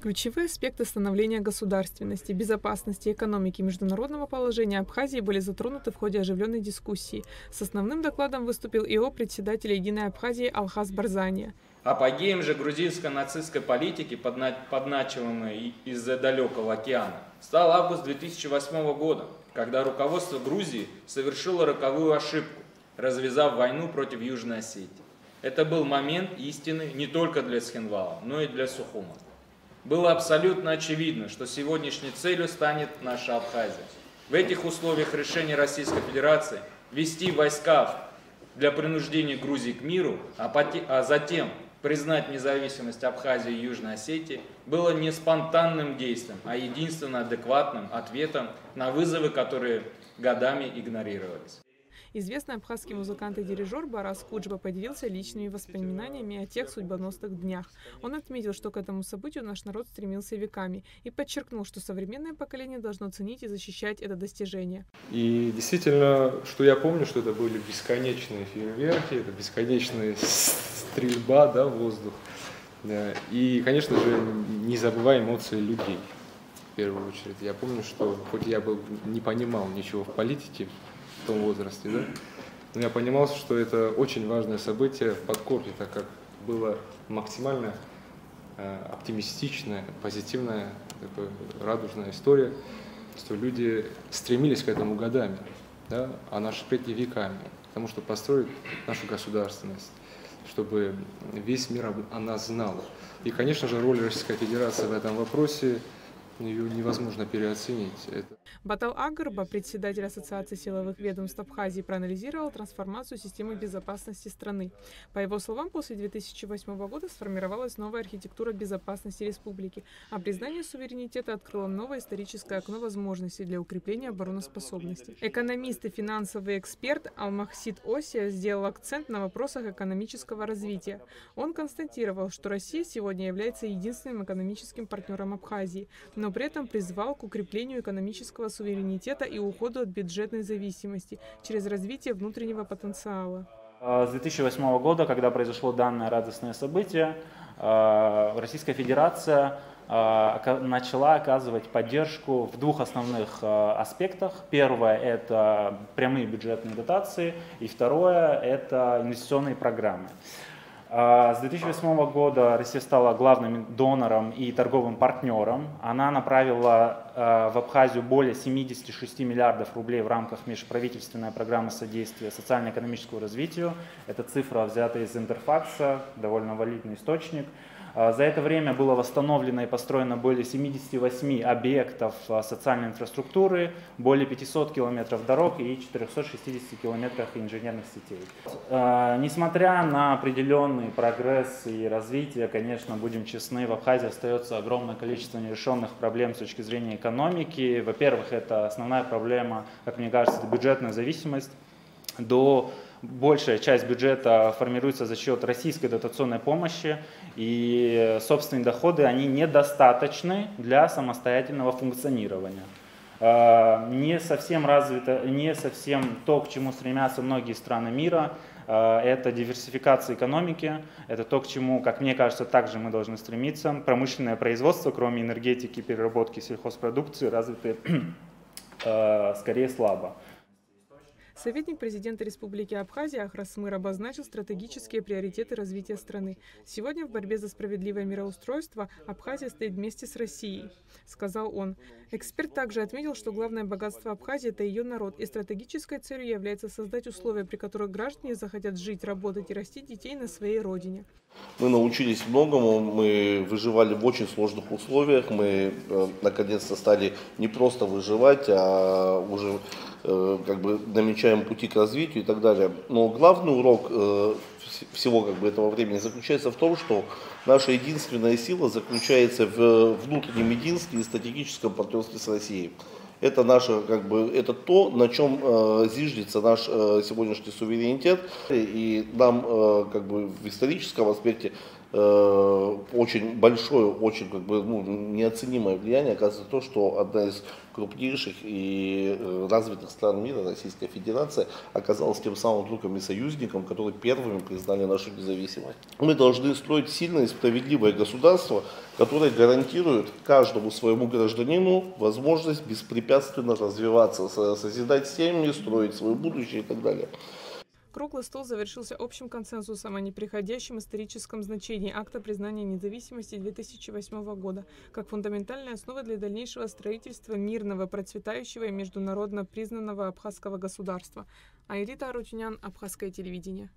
Ключевые аспекты становления государственности, безопасности, экономики и международного положения Абхазии были затронуты в ходе оживленной дискуссии. С основным докладом выступил ИО председателя Единой Абхазии Алхаз Барзания. Апогеем же грузинско-нацистской политики, подначиваемой из-за далекого океана, стал август 2008 года, когда руководство Грузии совершило роковую ошибку, развязав войну против Южной Осетии. Это был момент истины не только для Цхинвала, но и для Сухума. Было абсолютно очевидно, что сегодняшней целью станет наша Абхазия. В этих условиях решение Российской Федерации ввести войска для принуждения Грузии к миру, а затем признать независимость Абхазии и Южной Осетии было не спонтанным действием, а единственно адекватным ответом на вызовы, которые годами игнорировались. Известный абхазский музыкант и дирижер Барас Куджба поделился личными воспоминаниями о тех судьбоносных днях. Он отметил, что к этому событию наш народ стремился веками и подчеркнул, что современное поколение должно ценить и защищать это достижение. И действительно, что я помню, что это были бесконечные фейерверки, это бесконечная стрельба, да, в воздух. Да. И, конечно же, не забывая эмоции людей, в первую очередь. Я помню, что хоть я бы не понимал ничего в политике, в том возрасте, да? Но я понимал, что это очень важное событие в подкорке, так как было максимально оптимистичная, позитивная, такая радужная история, что люди стремились к этому годами, да? А наши предки веками, потому что построить нашу государственность, чтобы весь мир о нас знал. И, конечно же, роль Российской Федерации в этом вопросе ее невозможно переоценить. Батал Агарба, председатель Ассоциации силовых ведомств Абхазии, проанализировал трансформацию системы безопасности страны. По его словам, после 2008 года сформировалась новая архитектура безопасности республики, а признание суверенитета открыло новое историческое окно возможностей для укрепления обороноспособности. Экономист и финансовый эксперт Алмахсид Осия сделал акцент на вопросах экономического развития. Он констатировал, что Россия сегодня является единственным экономическим партнером Абхазии, но при этом призвал к укреплению экономического суверенитета и уходу от бюджетной зависимости через развитие внутреннего потенциала. С 2008 года, когда произошло данное радостное событие, Российская Федерация начала оказывать поддержку в двух основных аспектах. Первое – это прямые бюджетные дотации, и второе – это инвестиционные программы. С 2008 года Россия стала главным донором и торговым партнером. Она направила в Абхазию более 76 миллиардов рублей в рамках межправительственной программы содействия социально-экономическому развитию. Эта цифра взята из Интерфакса, довольно валидный источник. За это время было восстановлено и построено более 78 объектов социальной инфраструктуры, более 500 километров дорог и 460 километров инженерных сетей. Несмотря на определенный прогресс и развитие, конечно, будем честны, в Абхазии остается огромное количество нерешенных проблем с точки зрения экономики. Во-первых, это основная проблема, как мне кажется, это бюджетная зависимость. Большая часть бюджета формируется за счет российской дотационной помощи, и собственные доходы, они недостаточны для самостоятельного функционирования. Не совсем развито, не совсем то, к чему стремятся многие страны мира, это диверсификация экономики, это то, к чему, как мне кажется, также мы должны стремиться. Промышленное производство, кроме энергетики, переработки сельхозпродукции, развиты скорее слабо. Советник президента Республики Абхазия Ахрасмыр обозначил стратегические приоритеты развития страны. Сегодня в борьбе за справедливое мироустройство Абхазия стоит вместе с Россией, сказал он. Эксперт также отметил, что главное богатство Абхазии – это ее народ, и стратегической целью является создать условия, при которых граждане захотят жить, работать и растить детей на своей родине. Мы научились многому, мы выживали в очень сложных условиях, мы наконец-то стали не просто выживать, а уже как бы намечаем пути к развитию и так далее. Но главный урок всего как бы этого времени заключается в том, что наша единственная сила заключается в внутреннем единстве и стратегическом партнерстве с Россией. Это наше, как бы, это то, на чем зиждется наш сегодняшний суверенитет, и нам, как бы, в историческом аспекте очень большое, очень неоценимое влияние оказывает то, что одна из крупнейших и развитых стран мира, Российская Федерация, оказалась тем самым другом и союзником, которые первыми признали нашу независимость. Мы должны строить сильное и справедливое государство, которое гарантирует каждому своему гражданину возможность беспрепятственно развиваться, созидать семьи, строить свое будущее и так далее. Круглый стол завершился общим консенсусом о непреходящем историческом значении акта признания независимости 2008 года как фундаментальной основы для дальнейшего строительства мирного, процветающего и международно признанного абхазского государства. Аэлита Арутюнян, Абхазское телевидение.